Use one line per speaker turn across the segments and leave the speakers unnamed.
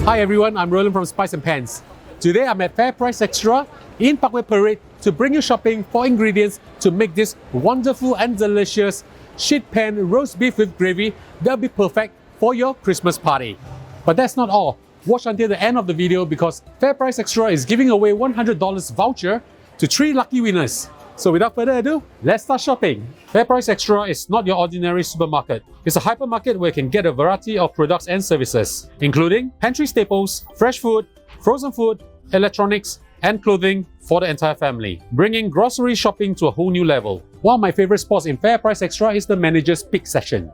Hi everyone, I'm Roland from Spice and Pans. Today I'm at FairPrice Xtra in Parkway Parade to bring you shopping for ingredients to make this wonderful and delicious sheet pan roast beef with gravy that'll be perfect for your Christmas party. But that's not all. Watch until the end of the video because FairPrice Xtra is giving away $100 voucher to 3 lucky winners. So without further ado, let's start shopping. FairPrice Xtra is not your ordinary supermarket. It's a hypermarket where you can get a variety of products and services, including pantry staples, fresh food, frozen food, electronics, and clothing for the entire family, bringing grocery shopping to a whole new level. One of my favorite spots in FairPrice Xtra is the manager's pick section.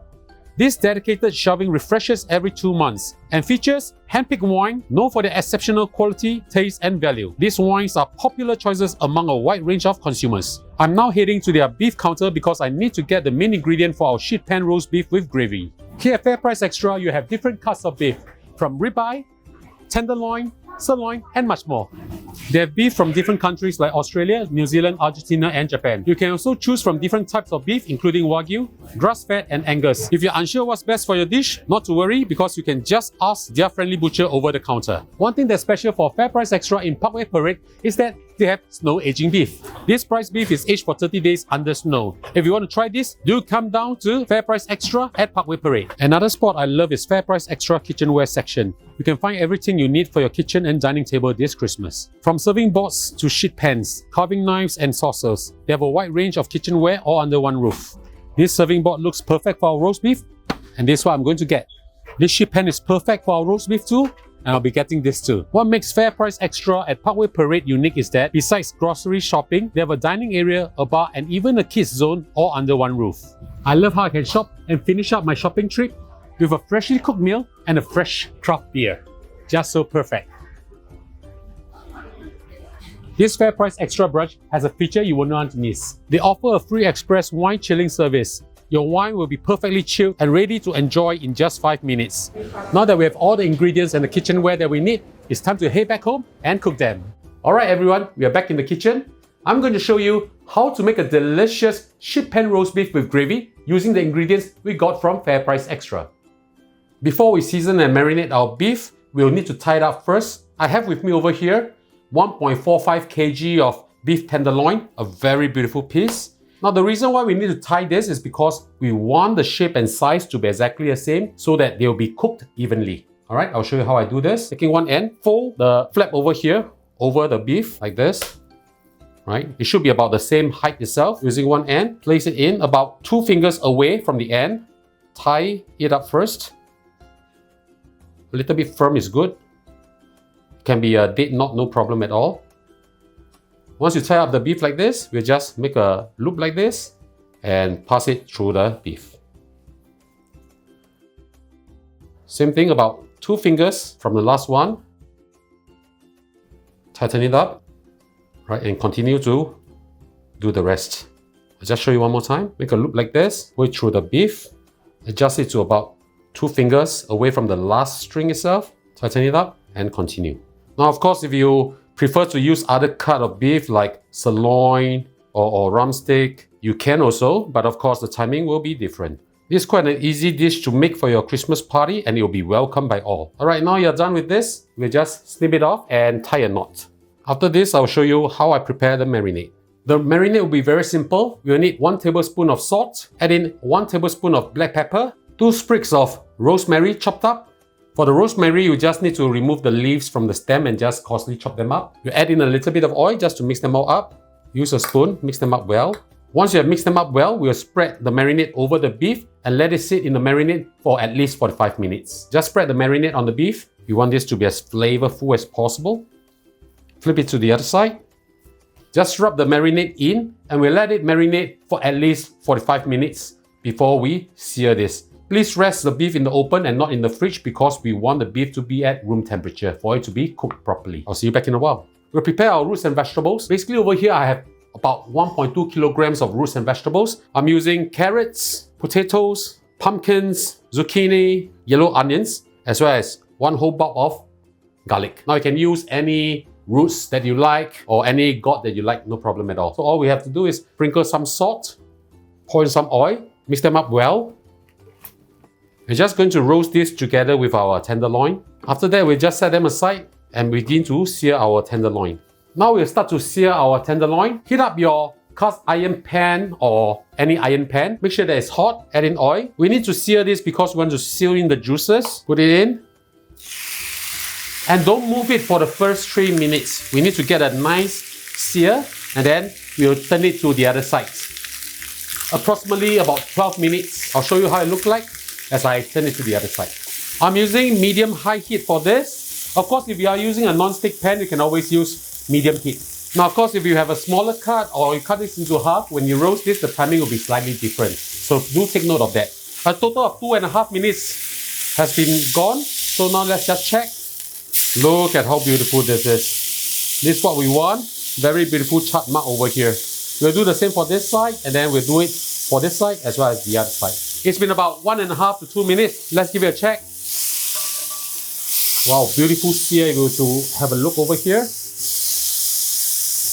This dedicated shelving refreshes every 2 months and features hand-picked wine known for their exceptional quality, taste, and value. These wines are popular choices among a wide range of consumers. I'm now heading to their beef counter because I need to get the main ingredient for our sheet pan roast beef with gravy. Here at FairPrice Xtra, you have different cuts of beef, from ribeye, tenderloin, sirloin, and much more. They have beef from different countries like Australia, New Zealand, Argentina, and Japan. You can also choose from different types of beef, including Wagyu, grass-fed, and Angus. If you're unsure what's best for your dish, not to worry because you can just ask their friendly butcher over the counter. One thing that's special for FairPrice Xtra in Parkway Parade is that they have snow aging beef. This priced beef is aged for 30 days under snow. If you want to try this, do come down to FairPrice Xtra at Parkway Parade. Another spot I love is FairPrice Xtra kitchenware section. You can find everything you need for your kitchen and dining table this Christmas. From serving boards to sheet pans, carving knives and saucers, they have a wide range of kitchenware all under one roof. This serving board looks perfect for our roast beef, and this is what I'm going to get. This sheet pan is perfect for our roast beef too, and I'll be getting this too. What makes FairPrice Xtra at Parkway Parade unique is that besides grocery shopping, they have a dining area, a bar, and even a kids zone all under one roof. I love how I can shop and finish up my shopping trip with a freshly cooked meal and a fresh craft beer. Just so perfect. This FairPrice Xtra branch has a feature you will not want to miss. They offer a free express wine chilling service. Your wine will be perfectly chilled and ready to enjoy in just 5 minutes. Now that we have all the ingredients and the kitchenware that we need, it's time to head back home and cook them. Alright everyone, we are back in the kitchen. I'm going to show you how to make a delicious sheet pan roast beef with gravy using the ingredients we got from FairPrice Xtra. Before we season and marinate our beef, we'll need to tie it up first. I have with me over here 1.45 kg of beef tenderloin, a very beautiful piece. Now the reason why we need to tie this is because we want the shape and size to be exactly the same so that they'll be cooked evenly. Alright, I'll show you how I do this. Taking one end, fold the flap over here, over the beef like this. Right, it should be about the same height itself. Using one end, place it in about 2 fingers away from the end. Tie it up first. A little bit firm is good. Can be a dead knot, no problem at all. Once you tie up the beef like this, we'll just make a loop like this and pass it through the beef. Same thing, about 2 fingers from the last one. Tighten it up, right, and continue to do the rest. I'll just show you one more time. Make a loop like this, go through the beef, adjust it to about 2 fingers away from the last string itself, tighten it up, and continue. Now, of course, if you prefer to use other cut of beef like sirloin or rump steak, you can also, but of course the timing will be different. This is quite an easy dish to make for your Christmas party and it will be welcomed by all. Alright, now you're done with this, we'll just snip it off and tie a knot. After this, I'll show you how I prepare the marinade. The marinade will be very simple. You'll need 1 tablespoon of salt, add in 1 tablespoon of black pepper, 2 sprigs of rosemary chopped up. For the rosemary, you just need to remove the leaves from the stem and just coarsely chop them up. You add in a little bit of oil just to mix them all up. Use a spoon, mix them up well. Once you have mixed them up well, we'll spread the marinade over the beef and let it sit in the marinade for at least 45 minutes. Just spread the marinade on the beef. You want this to be as flavorful as possible. Flip it to the other side. Just rub the marinade in and we'll let it marinate for at least 45 minutes before we sear this. Please rest the beef in the open and not in the fridge because we want the beef to be at room temperature for it to be cooked properly. I'll see you back in a while. We'll prepare our roots and vegetables. Basically over here I have about 1.2 kilograms of roots and vegetables. I'm using carrots, potatoes, pumpkins, zucchini, yellow onions, as well as 1 whole bulb of garlic. Now you can use any roots that you like or any gourd that you like, no problem at all. So all we have to do is sprinkle some salt, pour in some oil, mix them up well, We're just going to roast this together with our tenderloin. After that, we just set them aside and begin to sear our tenderloin. Now we'll start to sear our tenderloin. Heat up your cast iron pan or any iron pan. Make sure that it's hot. Add in oil. We need to sear this because we want to seal in the juices. Put it in. And don't move it for the first 3 minutes. We need to get a nice sear and then we'll turn it to the other side. Approximately about 12 minutes. I'll show you how it looks like as I turn it to the other side. I'm using medium-high heat for this. Of course, if you are using a non-stick pan, you can always use medium heat. Now, of course, if you have a smaller cut or you cut this into half, when you roast this, the timing will be slightly different. So do take note of that. A total of 2.5 minutes has been gone. So now let's just check. Look at how beautiful this is. This is what we want. Very beautiful chart mark over here. We'll do the same for this side and then we'll do it for this side as well as the other side. It's been about 1.5 to 2 minutes. Let's give it a check. Wow, beautiful sear. If you were to have a look over here.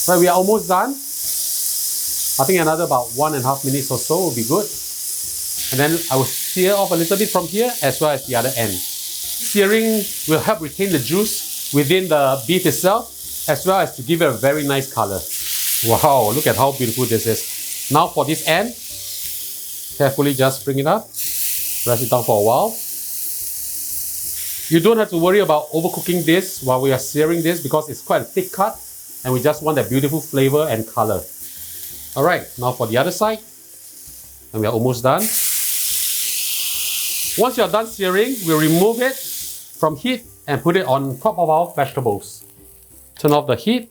Right, we are almost done. I think another about 1.5 minutes or so will be good. And then I will sear off a little bit from here as well as the other end. Searing will help retain the juice within the beef itself as well as to give it a very nice color. Wow, look at how beautiful this is. Now for this end, carefully just bring it up. Rest it down for a while. You don't have to worry about overcooking this while we are searing this because it's quite a thick cut and we just want that beautiful flavor and color. Alright, now for the other side. And we are almost done. Once you are done searing, we'll remove it from heat and put it on top of our vegetables. Turn off the heat.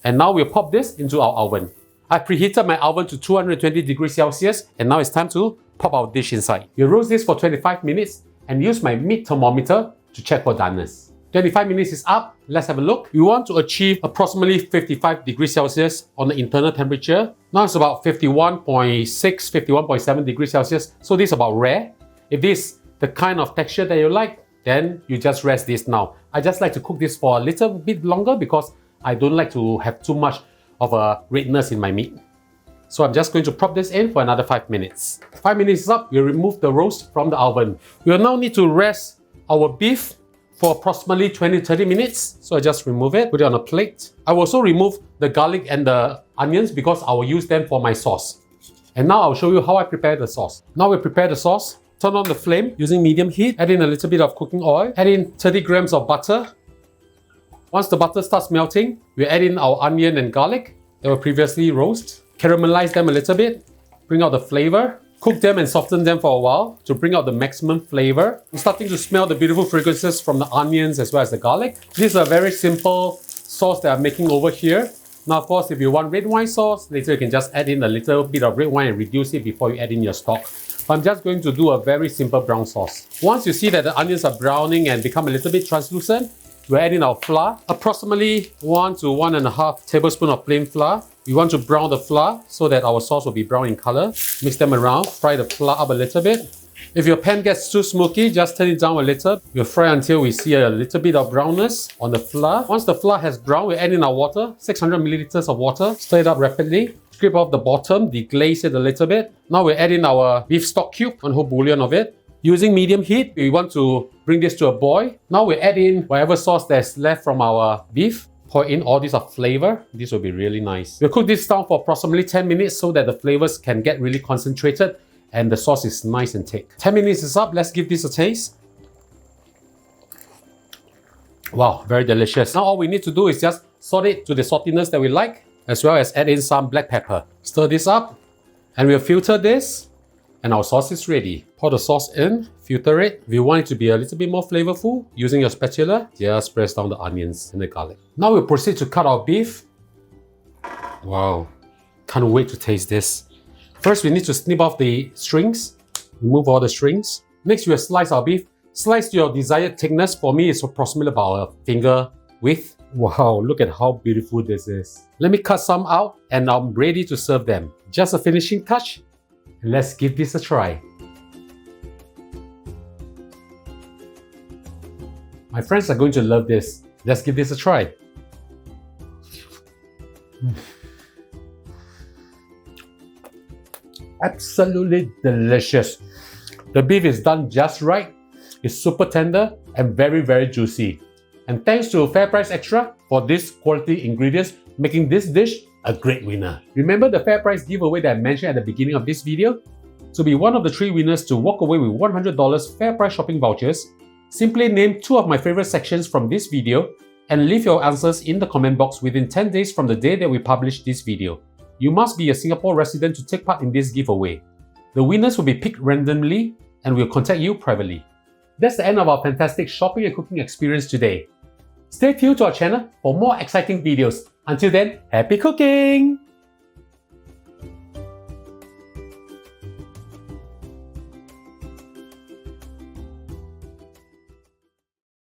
And now we'll pop this into our oven. I preheated my oven to 220 degrees Celsius and now it's time to pop our dish inside. You roast this for 25 minutes and use my meat thermometer to check for doneness. 25 minutes is up. Let's have a look. We want to achieve approximately 55 degrees Celsius on the internal temperature. Now it's about 51.6, 51.7 degrees Celsius. So this is about rare. If this is the kind of texture that you like, then you just rest this now. I just like to cook this for a little bit longer because I don't like to have too much of a redness in my meat. So I'm just going to prop this in for another 5 minutes. 5 minutes is up, we'll remove the roast from the oven. We'll now need to rest our beef for approximately 20-30 minutes. So I just remove it, put it on a plate. I will also remove the garlic and the onions because I will use them for my sauce. And now I'll show you how I prepare the sauce. Now we prepare the sauce. Turn on the flame using medium heat. Add in a little bit of cooking oil. Add in 30 grams of butter. Once the butter starts melting, we add in our onion and garlic that were previously roasted. Caramelize them a little bit. Bring out the flavor. Cook them and soften them for a while to bring out the maximum flavor. I'm starting to smell the beautiful fragrances from the onions as well as the garlic. This is a very simple sauce that I'm making over here. Now, of course, if you want red wine sauce, later you can just add in a little bit of red wine and reduce it before you add in your stock. I'm just going to do a very simple brown sauce. Once you see that the onions are browning and become a little bit translucent, we'll add in our flour. Approximately 1 to 1.5 tablespoons of plain flour. We want to brown the flour so that our sauce will be brown in color. Mix them around, fry the flour up a little bit. If your pan gets too smoky, just turn it down a little. We'll fry until we see a little bit of brownness on the flour. Once the flour has browned, we add in our water, 600 milliliters of water. Stir it up rapidly. Scrape off the bottom, deglaze it a little bit. Now we add in our beef stock cube, 1 whole bouillon of it. Using medium heat, we want to bring this to a boil. Now we add in whatever sauce that's left from our beef. Pour in all this of flavor. This will be really nice. We'll cook this down for approximately 10 minutes so that the flavors can get really concentrated and the sauce is nice and thick. 10 minutes is up. Let's give this a taste. Wow, very delicious. Now all we need to do is just salt it to the saltiness that we like, as well as add in some black pepper. Stir this up and we'll filter this and our sauce is ready. Pour the sauce in, filter it. If you want it to be a little bit more flavorful, using your spatula, just press down the onions and the garlic. Now we'll proceed to cut our beef. Wow, can't wait to taste this. First, we need to snip off the strings, remove all the strings. Next, we'll slice our beef. Slice to your desired thickness. For me, it's approximately about a finger width. Wow, look at how beautiful this is. Let me cut some out and I'm ready to serve them. Just a finishing touch. Let's give this a try. My friends are going to love this. Let's give this a try. Absolutely delicious. The beef is done just right, it's super tender and very juicy. And thanks to FairPrice Xtra for this quality ingredients, making this dish a great winner. Remember the FairPrice giveaway that I mentioned at the beginning of this video? To be one of the 3 winners to walk away with $100 FairPrice shopping vouchers, simply name 2 of my favorite sections from this video and leave your answers in the comment box within 10 days from the day that we publish this video. You must be a Singapore resident to take part in this giveaway. The winners will be picked randomly and will contact you privately. That's the end of our fantastic shopping and cooking experience today. Stay tuned to our channel for more exciting videos. Until then, happy cooking!